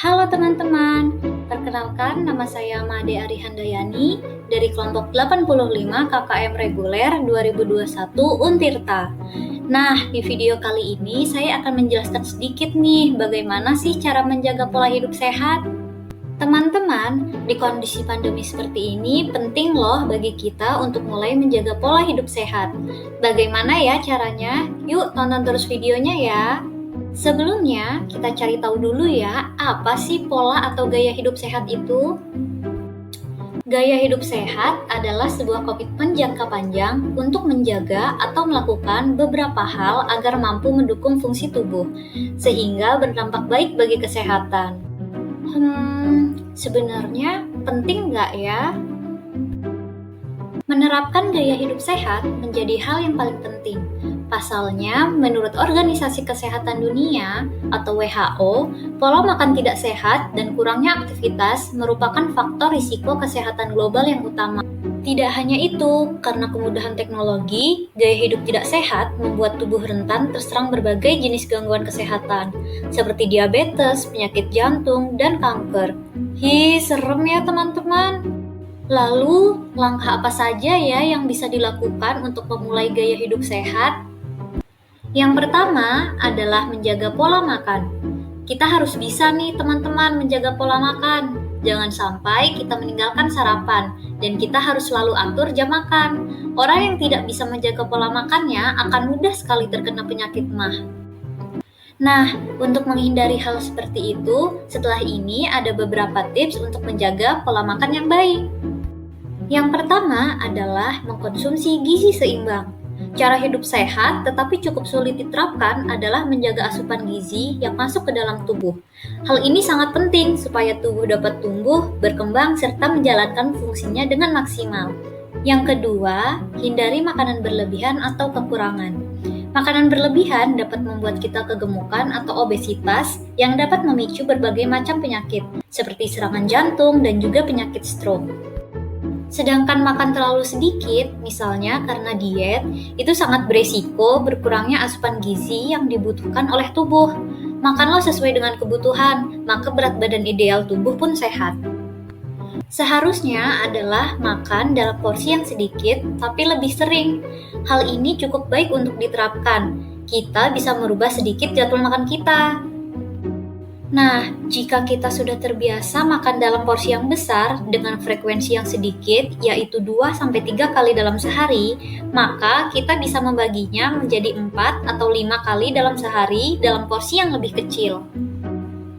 Halo teman-teman, perkenalkan nama saya Made Arihandayani dari kelompok 85 KKM Reguler 2021 Untirta. Nah, di video kali ini saya akan menjelaskan sedikit nih bagaimana sih cara menjaga pola hidup sehat. Teman-teman, di kondisi pandemi seperti ini penting loh bagi kita untuk mulai menjaga pola hidup sehat. Bagaimana ya caranya? Yuk tonton terus videonya ya. Sebelumnya, kita cari tahu dulu ya, apa sih pola atau gaya hidup sehat itu? Gaya hidup sehat adalah sebuah komitmen jangka panjang untuk menjaga atau melakukan beberapa hal agar mampu mendukung fungsi tubuh, sehingga berdampak baik bagi kesehatan. Sebenarnya penting nggak ya? Menerapkan gaya hidup sehat menjadi hal yang paling penting. Pasalnya, menurut Organisasi Kesehatan Dunia atau WHO, pola makan tidak sehat dan kurangnya aktivitas merupakan faktor risiko kesehatan global yang utama. Tidak hanya itu, karena kemudahan teknologi, gaya hidup tidak sehat membuat tubuh rentan terserang berbagai jenis gangguan kesehatan, seperti diabetes, penyakit jantung, dan kanker. Serem ya teman-teman. Lalu, langkah apa saja ya yang bisa dilakukan untuk memulai gaya hidup sehat? Yang pertama adalah menjaga pola makan. Kita harus bisa nih teman-teman menjaga pola makan. Jangan sampai kita meninggalkan sarapan, dan kita harus selalu atur jam makan. Orang yang tidak bisa menjaga pola makannya akan mudah sekali terkena penyakit MAH. Nah, untuk menghindari hal seperti itu, setelah ini ada beberapa tips untuk menjaga pola makan yang baik. Yang pertama adalah mengkonsumsi gizi seimbang. Cara hidup sehat tetapi cukup sulit diterapkan adalah menjaga asupan gizi yang masuk ke dalam tubuh. Hal ini sangat penting supaya tubuh dapat tumbuh, berkembang, serta menjalankan fungsinya dengan maksimal. Yang kedua, hindari makanan berlebihan atau kekurangan. Makanan berlebihan dapat membuat kita kegemukan atau obesitas yang dapat memicu berbagai macam penyakit, seperti serangan jantung dan juga penyakit stroke. Sedangkan makan terlalu sedikit, misalnya karena diet, itu sangat beresiko berkurangnya asupan gizi yang dibutuhkan oleh tubuh. Makanlah sesuai dengan kebutuhan, maka berat badan ideal tubuh pun sehat. Seharusnya adalah makan dalam porsi yang sedikit, tapi lebih sering. Hal ini cukup baik untuk diterapkan. Kita bisa merubah sedikit jadwal makan kita. Nah, jika kita sudah terbiasa makan dalam porsi yang besar dengan frekuensi yang sedikit, yaitu 2-3 kali dalam sehari, maka kita bisa membaginya menjadi 4 atau 5 kali dalam sehari dalam porsi yang lebih kecil.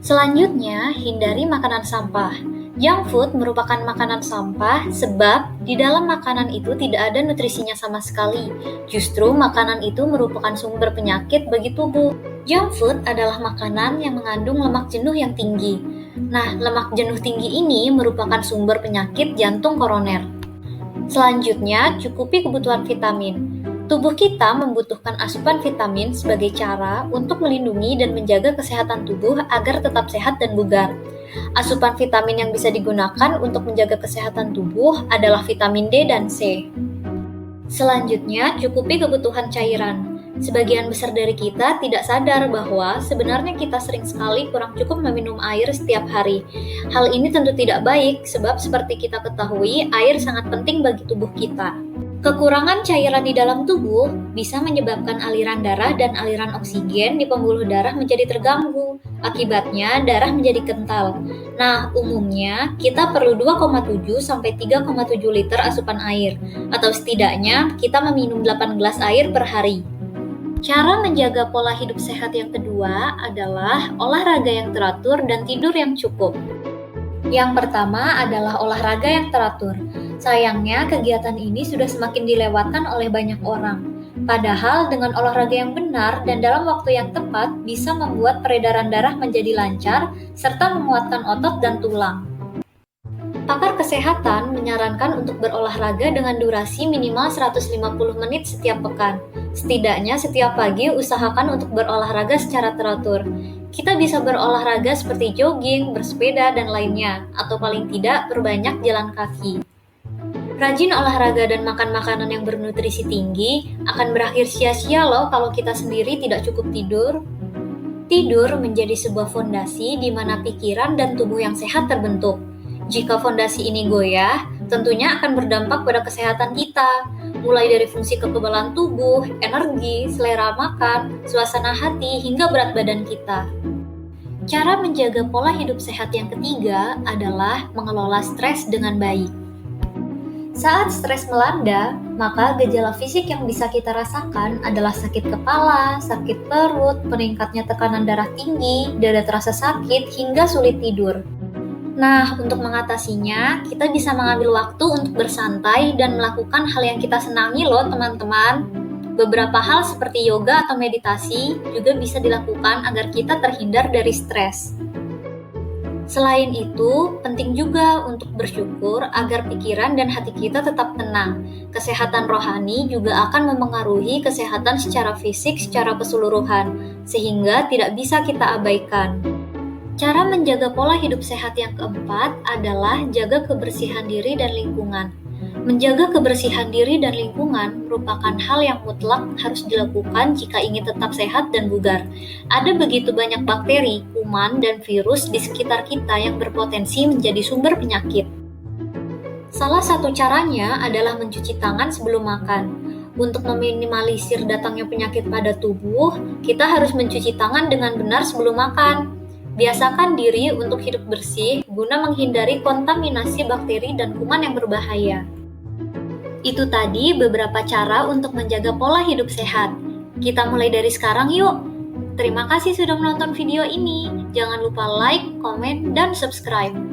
Selanjutnya, hindari makanan sampah. Junk food merupakan makanan sampah sebab di dalam makanan itu tidak ada nutrisinya sama sekali. Justru makanan itu merupakan sumber penyakit bagi tubuh. Junk food adalah makanan yang mengandung lemak jenuh yang tinggi. Nah, lemak jenuh tinggi ini merupakan sumber penyakit jantung koroner. Selanjutnya, cukupi kebutuhan vitamin. Tubuh kita membutuhkan asupan vitamin sebagai cara untuk melindungi dan menjaga kesehatan tubuh agar tetap sehat dan bugar. Asupan vitamin yang bisa digunakan untuk menjaga kesehatan tubuh adalah vitamin D dan C. Selanjutnya, cukupi kebutuhan cairan. Sebagian besar dari kita tidak sadar bahwa sebenarnya kita sering sekali kurang cukup meminum air setiap hari. Hal ini tentu tidak baik sebab seperti kita ketahui, air sangat penting bagi tubuh kita. Kekurangan cairan di dalam tubuh bisa menyebabkan aliran darah dan aliran oksigen di pembuluh darah menjadi terganggu. Akibatnya, darah menjadi kental. Nah, umumnya kita perlu 2,7-3,7 liter asupan air, atau setidaknya kita meminum 8 gelas air per hari. Cara menjaga pola hidup sehat yang kedua adalah olahraga yang teratur dan tidur yang cukup. Yang pertama adalah olahraga yang teratur. Sayangnya, kegiatan ini sudah semakin dilewatkan oleh banyak orang. Padahal dengan olahraga yang benar dan dalam waktu yang tepat bisa membuat peredaran darah menjadi lancar serta menguatkan otot dan tulang. Pakar kesehatan menyarankan untuk berolahraga dengan durasi minimal 150 menit setiap pekan. Setidaknya setiap pagi usahakan untuk berolahraga secara teratur. Kita bisa berolahraga seperti jogging, bersepeda, dan lainnya, atau paling tidak perbanyak jalan kaki. Rajin olahraga dan makan makanan yang bernutrisi tinggi akan berakhir sia-sia loh kalau kita sendiri tidak cukup tidur. Tidur menjadi sebuah fondasi di mana pikiran dan tubuh yang sehat terbentuk. Jika fondasi ini goyah, tentunya akan berdampak pada kesehatan kita, mulai dari fungsi kekebalan tubuh, energi, selera makan, suasana hati, hingga berat badan kita. Cara menjaga pola hidup sehat yang ketiga adalah mengelola stres dengan baik. Saat stres melanda, maka gejala fisik yang bisa kita rasakan adalah sakit kepala, sakit perut, meningkatnya tekanan darah tinggi, dada terasa sakit, hingga sulit tidur. Nah, untuk mengatasinya, kita bisa mengambil waktu untuk bersantai dan melakukan hal yang kita senangi loh teman-teman. Beberapa hal seperti yoga atau meditasi juga bisa dilakukan agar kita terhindar dari stres. Selain itu, penting juga untuk bersyukur agar pikiran dan hati kita tetap tenang. Kesehatan rohani juga akan memengaruhi kesehatan secara fisik secara keseluruhan, sehingga tidak bisa kita abaikan. Cara menjaga pola hidup sehat yang keempat adalah jaga kebersihan diri dan lingkungan. Menjaga kebersihan diri dan lingkungan merupakan hal yang mutlak harus dilakukan jika ingin tetap sehat dan bugar. Ada begitu banyak bakteri, kuman, dan virus di sekitar kita yang berpotensi menjadi sumber penyakit. Salah satu caranya adalah mencuci tangan sebelum makan. Untuk meminimalisir datangnya penyakit pada tubuh, kita harus mencuci tangan dengan benar sebelum makan. Biasakan diri untuk hidup bersih guna menghindari kontaminasi bakteri dan kuman yang berbahaya. Itu tadi beberapa cara untuk menjaga pola hidup sehat. Kita mulai dari sekarang yuk! Terima kasih sudah menonton video ini. Jangan lupa like, komen, dan subscribe.